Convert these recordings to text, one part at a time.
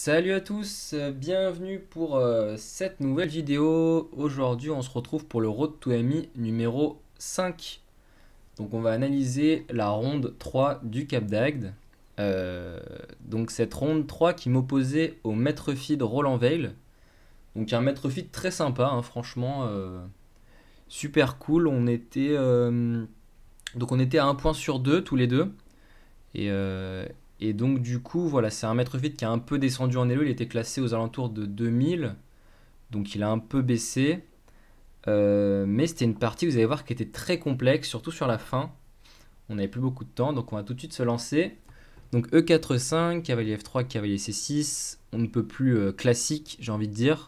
Salut à tous, bienvenue pour cette nouvelle vidéo. Aujourd'hui, on se retrouve pour le Road to Ami numéro 5. Donc, on va analyser la ronde 3 du Cap d'Agde. Donc, cette ronde 3 qui m'opposait au maître feed Roland Veil. Donc, un maître feed très sympa, hein, franchement, super cool. Donc, on était à un point sur 2 tous les deux. Et, euh, et donc du coup, voilà, c'est un mètre vide qui a un peu descendu en elo. Il était classé aux alentours de 2000. Donc il a un peu baissé. Mais c'était une partie, vous allez voir, qui était très complexe, surtout sur la fin. On n'avait plus beaucoup de temps, donc on va tout de suite se lancer. Donc E4-5, cavalier F3, cavalier C6. On ne peut plus classique, j'ai envie de dire.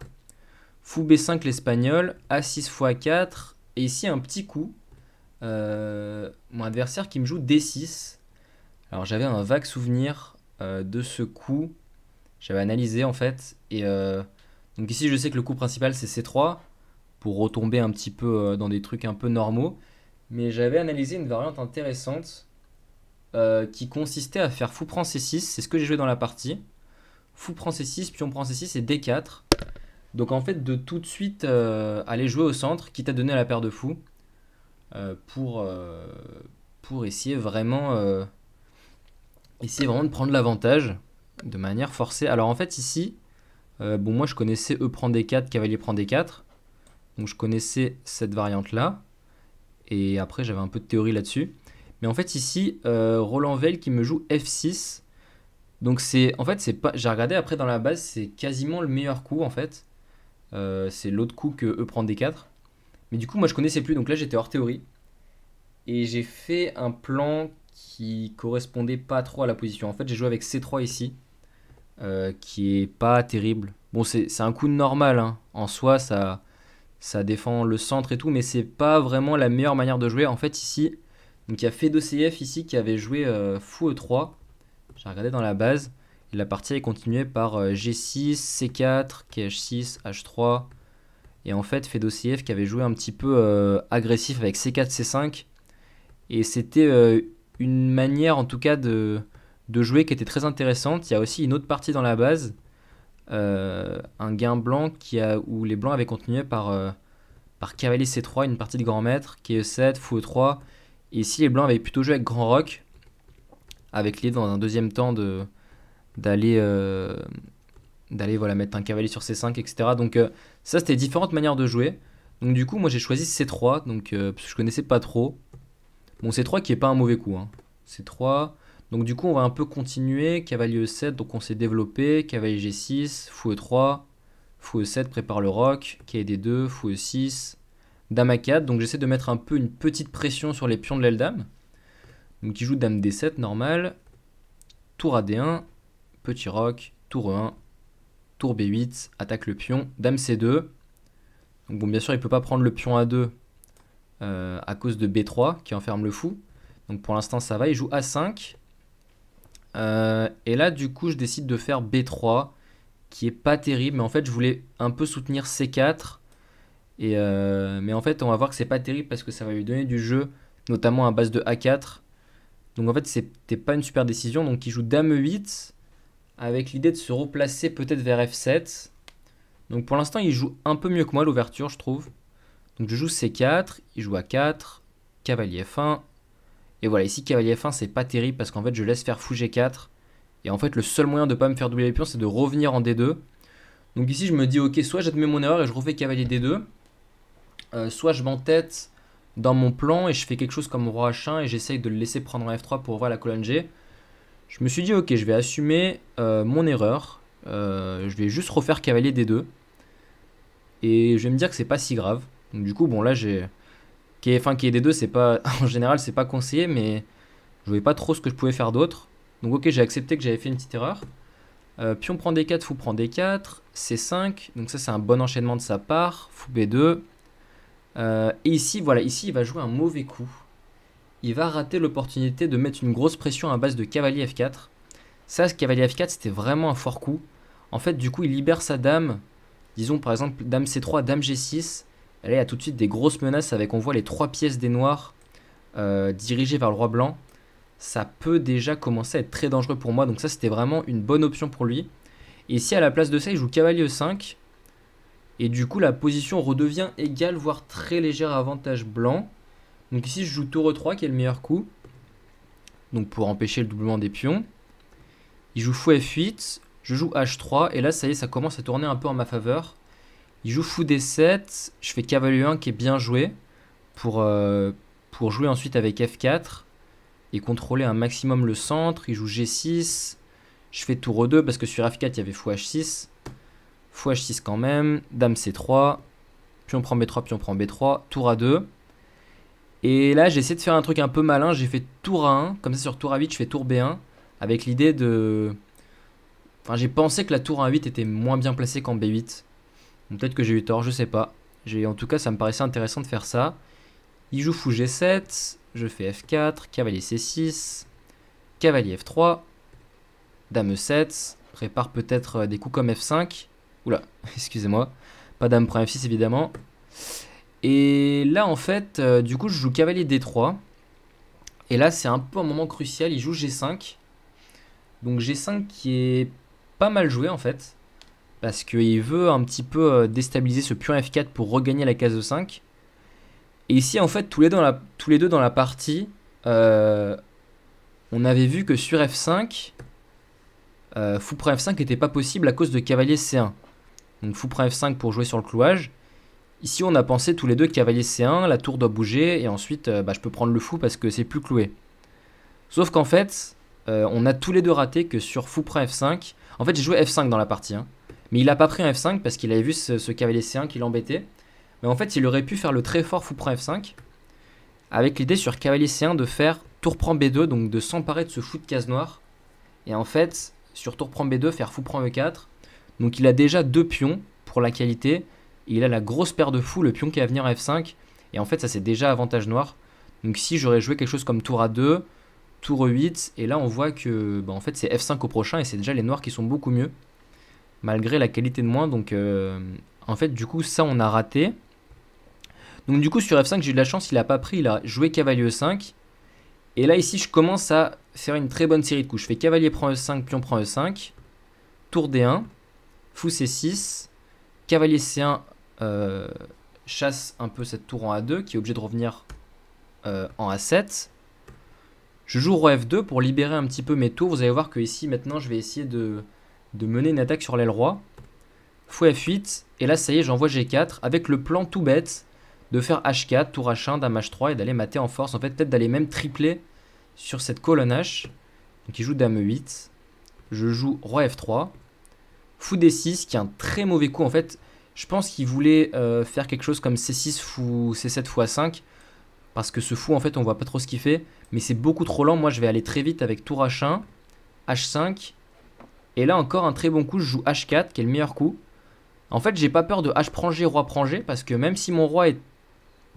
Fou B5 l'espagnol, A6 x A4. Et ici un petit coup. Mon adversaire qui me joue D6. Alors j'avais un vague souvenir de ce coup. J'avais analysé en fait. Donc ici je sais que le coup principal c'est C3 pour retomber un petit peu dans des trucs un peu normaux. Mais j'avais analysé une variante intéressante qui consistait à faire fou prend C6. C'est ce que j'ai joué dans la partie. Fou prend C6, pion prend C6 et D4. Donc en fait de tout de suite aller jouer au centre, quitte à donner la paire de fous euh, pour, euh, pour essayer vraiment de prendre l'avantage de manière forcée. Alors en fait ici, bon moi je connaissais E prend D4, cavalier prend D4. Donc je connaissais cette variante là. Et après j'avais un peu de théorie là-dessus. Mais en fait ici, Roland Veil qui me joue F6. Donc c'est pas, j'ai regardé après dans la base, c'est quasiment le meilleur coup en fait. C'est l'autre coup que E prend D4. Mais du coup moi je connaissais plus, donc là j'étais hors théorie. Et j'ai fait un plan qui correspondait pas trop à la position. En fait j'ai joué avec C3 ici. Qui est pas terrible. Bon, c'est un coup de normal, hein. En soi, ça défend le centre et tout, mais c'est pas vraiment la meilleure manière de jouer. En fait, ici, donc il y a Fedo-CF ici qui avait joué fou E3. J'ai regardé dans la base. Et la partie est continuée par G6, C4, KH6, H3. Et en fait, Fedo-CF qui avait joué un petit peu agressif avec C4, C5. Et c'était une manière en tout cas de jouer qui était très intéressante. Il y a aussi une autre partie dans la base, un gain blanc où les blancs avaient continué par cavalier C3, une partie de grand maître, qui est E7, fou E3. Et ici les blancs avaient plutôt joué avec grand roc, avec l'idée dans un deuxième temps d'aller d'aller voilà, mettre un cavalier sur C5, etc. Donc ça c'était différentes manières de jouer. Donc du coup moi j'ai choisi C3, donc, parce que je connaissais pas trop. Bon, C3 qui est pas un mauvais coup, hein. C3. Donc du coup, on va un peu continuer. Cavalier E7, donc on s'est développé. Cavalier G6, fou E3. Fou E7 prépare le roc. Quai D2, fou E6. Dame A4. Donc j'essaie de mettre un peu une petite pression sur les pions de l'aile dame. Donc il joue Dame D7 normal. Tour AD1. Petit roc. Tour E1. Tour B8. Attaque le pion. Dame C2. Donc bon, bien sûr, il peut pas prendre le pion A2 à cause de B3 qui enferme le fou. Donc pour l'instant ça va, il joue A5. Et là du coup je décide de faire B3 qui est pas terrible, mais en fait je voulais un peu soutenir C4. Mais en fait on va voir que c'est pas terrible parce que ça va lui donner du jeu, notamment à base de A4. Donc en fait c'était pas une super décision, donc il joue Dame E8 avec l'idée de se replacer peut-être vers F7. Donc pour l'instant il joue un peu mieux que moi l'ouverture je trouve. Donc je joue C4, il joue A4, cavalier F1. Et voilà, ici cavalier F1 c'est pas terrible parce qu'en fait je laisse faire fou G4. Et en fait le seul moyen de pas me faire doubler les pions c'est de revenir en D2. Donc ici je me dis ok, soit j'admets mon erreur et je refais cavalier D2. Soit je m'entête dans mon plan et je fais quelque chose comme roi H1 et j'essaye de le laisser prendre en F3 pour ouvrir la colonne G. Je me suis dit ok, je vais assumer mon erreur. Je vais juste refaire cavalier D2. Et je vais me dire que c'est pas si grave. Donc du coup bon là j'ai enfin, qui est D2, c'est pas, en général, c'est pas conseillé, mais je voyais pas trop ce que je pouvais faire d'autre. Donc, ok, j'ai accepté que j'avais fait une petite erreur. Pion prend D4, fou prend D4, C5. Donc, ça, c'est un bon enchaînement de sa part. Fou B2. Et ici, voilà, ici, il va jouer un mauvais coup. Il va rater l'opportunité de mettre une grosse pression à base de cavalier F4. Ça, ce cavalier F4, c'était vraiment un fort coup. En fait, du coup, il libère sa dame. Disons, par exemple, dame C3, dame G6. Et là, il y a tout de suite des grosses menaces avec, on voit les trois pièces des noirs dirigées vers le roi blanc. Ça peut déjà commencer à être très dangereux pour moi. Donc ça, c'était vraiment une bonne option pour lui. Et ici, à la place de ça, il joue cavalier E5. Et du coup, la position redevient égale, voire très légère avantage blanc. Donc ici, je joue tour E3, qui est le meilleur coup. Donc pour empêcher le doublement des pions. Il joue fou F8. Je joue H3. Et là, ça y est, ça commence à tourner un peu en ma faveur. Il joue fou D7. Je fais cavalier 1 qui est bien joué. Pour jouer ensuite avec F4. Et contrôler un maximum le centre. Il joue G6. Je fais tour E2 parce que sur F4, il y avait fou H6. Fou H6 quand même. Dame C3. Pion prend B3, pion prend B3. Tour A2. Et là, j'ai essayé de faire un truc un peu malin. J'ai fait tour A1. Comme ça, sur tour A8, je fais tour B1. Avec l'idée de... Enfin, j'ai pensé que la tour A8 était moins bien placée qu'en B8. Peut-être que j'ai eu tort, je sais pas. En tout cas, ça me paraissait intéressant de faire ça. Il joue fou G7. Je fais F4. Cavalier C6. Cavalier F3. Dame E7. Prépare peut-être des coups comme F5. Oula, excusez-moi. Pas dame prend F6 évidemment. Et là en fait, du coup je joue cavalier D3. Et là c'est un peu un moment crucial, il joue G5. Donc G5 qui est pas mal joué en fait. Parce qu'il veut un petit peu déstabiliser ce pion F4 pour regagner la case E5. Et ici en fait tous les deux dans la partie, on avait vu que sur F5, fou prend F5 n'était pas possible à cause de cavalier C1. Donc fou prend F5 pour jouer sur le clouage. Ici on a pensé tous les deux cavalier C1, la tour doit bouger et ensuite je peux prendre le fou parce que c'est plus cloué. Sauf qu'en fait on a tous les deux raté que sur fou prend F5. En fait j'ai joué F5 dans la partie hein. Mais il n'a pas pris un F5 parce qu'il avait vu ce cavalier C1 qui l'embêtait. Mais en fait il aurait pu faire le très fort fou prend F5 avec l'idée sur cavalier C1 de faire tour prend B2, donc de s'emparer de ce fou de case noire. Et en fait sur tour prend B2 faire fou prend E4. Donc il a déjà deux pions pour la qualité. Et il a la grosse paire de fous, le pion qui va venir en F5. Et en fait, ça c'est déjà avantage noir. Donc ici, j'aurais joué quelque chose comme tour A2, tour E8. Et là, on voit que en fait, c'est F5 au prochain. Et c'est déjà les noirs qui sont beaucoup mieux. Malgré la qualité de moins. Donc en fait, du coup, ça, on a raté. Donc du coup, sur F5, j'ai eu de la chance. Il n'a pas pris. Il a joué cavalier E5. Et là, ici, je commence à faire une très bonne série de coups. Je fais cavalier prend E5, pion prend E5. Tour D1. Fou C6. Cavalier C1 chasse un peu cette tour en A2 qui est obligé de revenir en A7. Je joue roi F2 pour libérer un petit peu mes tours. Vous allez voir que ici maintenant je vais essayer de mener une attaque sur l'aile roi. Fou F8 et là ça y est j'envoie G4 avec le plan tout bête de faire H4, tour H1, dame H3 et d'aller mater en force. En fait peut-être d'aller même tripler sur cette colonne H. Donc il joue dame E8. Je joue roi F3. Fou D6 qui est un très mauvais coup en fait. Je pense qu'il voulait faire quelque chose comme C6 fou C7 fou A5 parce que ce fou en fait on voit pas trop ce qu'il fait mais c'est beaucoup trop lent. Moi je vais aller très vite avec tour H1, H5 et là encore un très bon coup, je joue H4 qui est le meilleur coup. En fait j'ai pas peur de H prend G, roi prend G parce que même si mon roi est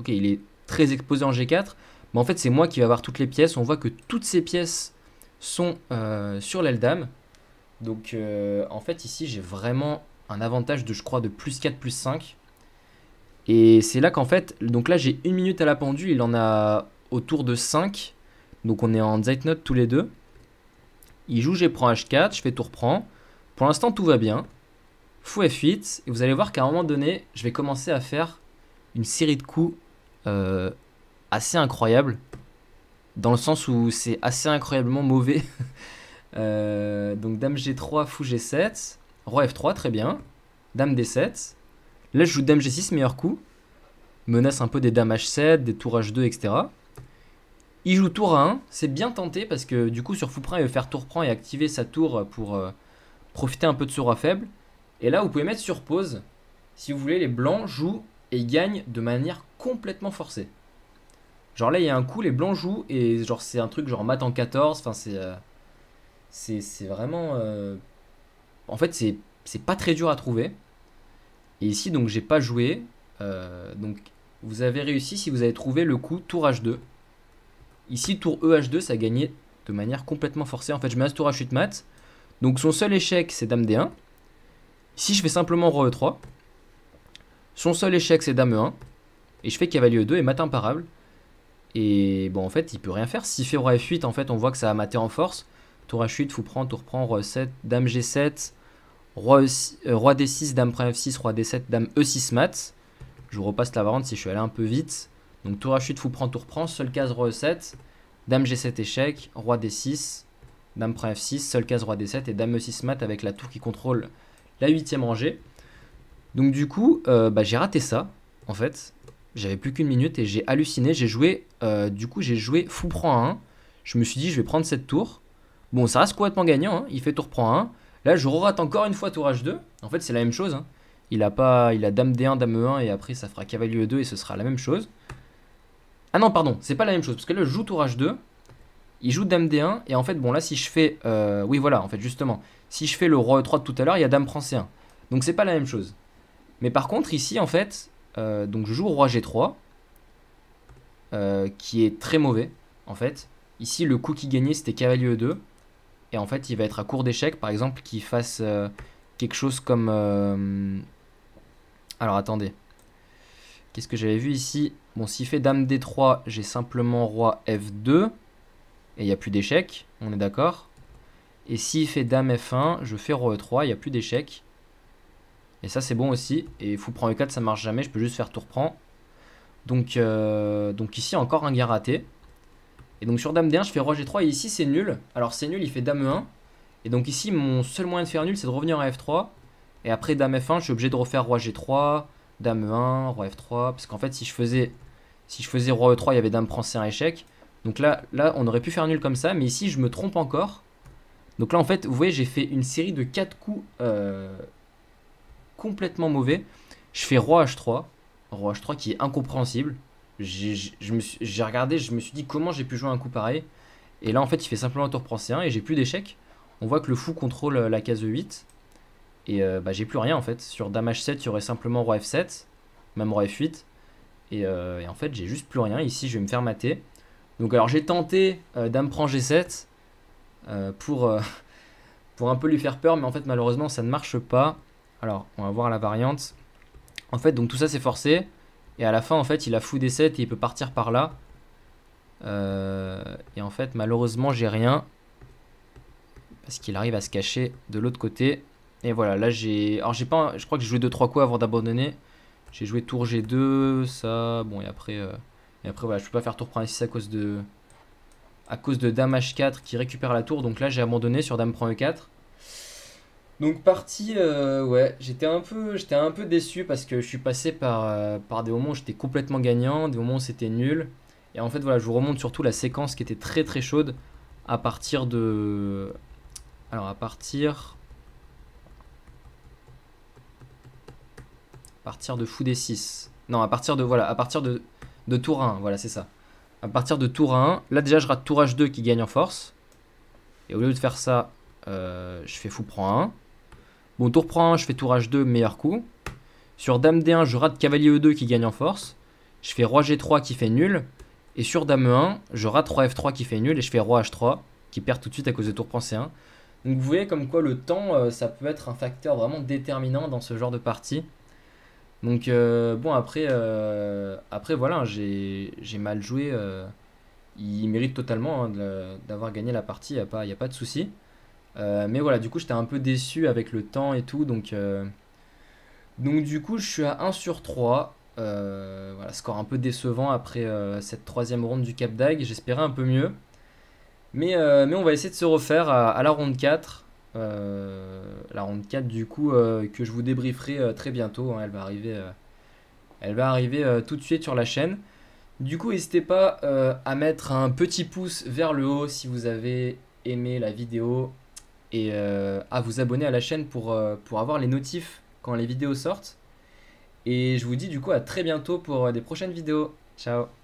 ok il est très exposé en G4 mais en fait c'est moi qui vais avoir toutes les pièces. On voit que toutes ces pièces sont sur l'aile dame. Donc en fait ici j'ai vraiment un avantage de je crois de plus 4 plus 5. Et c'est là qu'en fait, donc là j'ai 1 minute à la pendule, il en a autour de 5. Donc on est en Zeitnote tous les deux. Il joue G prend H4, je fais tour prend. Pour l'instant tout va bien. Fou F8, et vous allez voir qu'à un moment donné, je vais commencer à faire une série de coups assez incroyables. Dans le sens où c'est assez incroyablement mauvais. Donc dame G3, fou G7, roi F3, très bien. Dame D7. Là je joue dame G6, meilleur coup. Menace un peu des dames H7, des tours H2, etc. Il joue tour A1, c'est bien tenté parce que du coup sur fou prend il veut faire tour prend et activer sa tour pour profiter un peu de ce roi faible. Et là vous pouvez mettre sur pause. Si vous voulez, les blancs jouent et ils gagnent de manière complètement forcée. Genre là il y a un coup, les blancs jouent et genre c'est un truc genre mat en 14, enfin c'est vraiment... En fait c'est pas très dur à trouver. Et ici donc j'ai pas joué. Donc vous avez réussi si vous avez trouvé le coup tour H2. Ici tour EH2 ça a gagné de manière complètement forcée. En fait je mets un tour H8 mat. Donc son seul échec c'est dame D1. Ici je fais simplement roi E3. Son seul échec c'est dame E1. Et je fais cavalier E2 et mat imparable. Et bon en fait il peut rien faire. S'il fait roi F8 en fait on voit que ça a maté en force. Tour H8, fou prend, tour prend, roi E7, dame G7, Roi D6, dame prend F6, roi D7, dame E6 mat. Je vous repasse la variante si je suis allé un peu vite. Donc tour H8, fou prend, tour prend, seule case roi E7, dame G7 échec, roi D6, dame prend F6, seule case roi D7 et dame E6 mat avec la tour qui contrôle la 8ème rangée. Donc du coup, j'ai raté ça en fait. J'avais plus qu'une minute et j'ai halluciné. J'ai joué fou prend 1. Je me suis dit, je vais prendre cette tour. Bon, ça reste complètement gagnant. Hein. Il fait tour prend 1. Là, je rate encore une fois tour H2. En fait, c'est la même chose. Hein. Il a dame D1, dame E1 et après, ça fera cavalier E2 et ce sera la même chose. Ah non, pardon, c'est pas la même chose. Parce que là, je joue tour H2. Il joue dame D1. Et en fait, bon, là, si je fais... oui, voilà, en fait, justement. Si je fais le roi E3 de tout à l'heure, il y a dame prend C1. Donc, c'est pas la même chose. Mais par contre, ici, en fait... donc je joue roi G3 qui est très mauvais en fait. Ici le coup qui gagnait c'était cavalier E2 et en fait il va être à court d'échec par exemple qu'il fasse quelque chose comme alors attendez, qu'est-ce que j'avais vu ici? Bon, s'il fait dame D3 j'ai simplement roi F2 et il n'y a plus d'échec, on est d'accord. Et s'il fait dame F1 je fais roi E3, il n'y a plus d'échec. Et ça c'est bon aussi. Et fou prend E4 ça marche jamais, je peux juste faire tour prend. Donc ici encore un gain raté. Et donc sur dame D1 je fais roi G3 et ici c'est nul. Alors c'est nul, il fait dame E1. Et donc ici mon seul moyen de faire nul c'est de revenir à F3. Et après dame F1 je suis obligé de refaire roi G3, dame E1, roi F3. Parce qu'en fait si je faisais roi E3 il y avait dame prend C1 échec. Donc là on aurait pu faire nul comme ça. Mais ici je me trompe encore. Donc là en fait vous voyez j'ai fait une série de 4 coups complètement mauvais. Je fais roi H3. Roi H3 qui est incompréhensible. J'ai regardé, je me suis dit comment j'ai pu jouer un coup pareil. Et là en fait il fait simplement tour prend C1 et j'ai plus d'échec. On voit que le fou contrôle la case E8. Et j'ai plus rien en fait. Sur dame H7 il y aurait simplement roi F7. Même roi F8. Et en fait j'ai juste plus rien. Ici je vais me faire mater. Donc alors j'ai tenté dame prend G7 pour un peu lui faire peur. Mais en fait malheureusement ça ne marche pas. Alors on va voir la variante. En fait donc tout ça c'est forcé. Et à la fin, en fait, il a fou D7 et il peut partir par là. Et en fait, malheureusement, j'ai rien. Parce qu'il arrive à se cacher de l'autre côté. Et voilà, là, j'ai... Alors, j'ai pas... Je crois que j'ai joué 2-3 coups avant d'abandonner. J'ai joué tour G2, ça... Bon, et après, voilà, je peux pas faire tour prend E6 à cause de dame H4 qui récupère la tour. Donc là, j'ai abandonné sur dame prend E4. Donc partie, ouais, j'étais un peu déçu parce que je suis passé par des moments où j'étais complètement gagnant, des moments où c'était nul. Et en fait, voilà, je vous remonte surtout la séquence qui était très très chaude à partir de... Alors à partir de fou D6. Non, à partir de tour 1, voilà, c'est ça. À partir de tour 1, là déjà je rate tour H2 qui gagne en force. Et au lieu de faire ça, je fais fou prend 1. Bon, tour prend 1, je fais tour H2, meilleur coup. Sur dame D1, je rate cavalier E2 qui gagne en force. Je fais roi G3 qui fait nul. Et sur dame E1, je rate roi F3 qui fait nul. Et je fais roi H3 qui perd tout de suite à cause de tour prend C1. Donc vous voyez comme quoi le temps, ça peut être un facteur vraiment déterminant dans ce genre de partie. Donc bon, après voilà, j'ai mal joué. Il mérite totalement hein, d'avoir gagné la partie, il n'y a pas de souci. Mais voilà, du coup, j'étais un peu déçu avec le temps et tout. Donc du coup, je suis à 1 sur 3. Voilà, score un peu décevant après cette troisième ronde du Cap d'Agde. J'espérais un peu mieux. Mais on va essayer de se refaire à la ronde 4. La ronde 4, du coup, que je vous débrieferai très bientôt. Hein, elle va arriver tout de suite sur la chaîne. Du coup, n'hésitez pas à mettre un petit pouce vers le haut si vous avez aimé la vidéo. Et à vous abonner à la chaîne pour avoir les notifs quand les vidéos sortent. Et je vous dis du coup à très bientôt pour des prochaines vidéos. Ciao!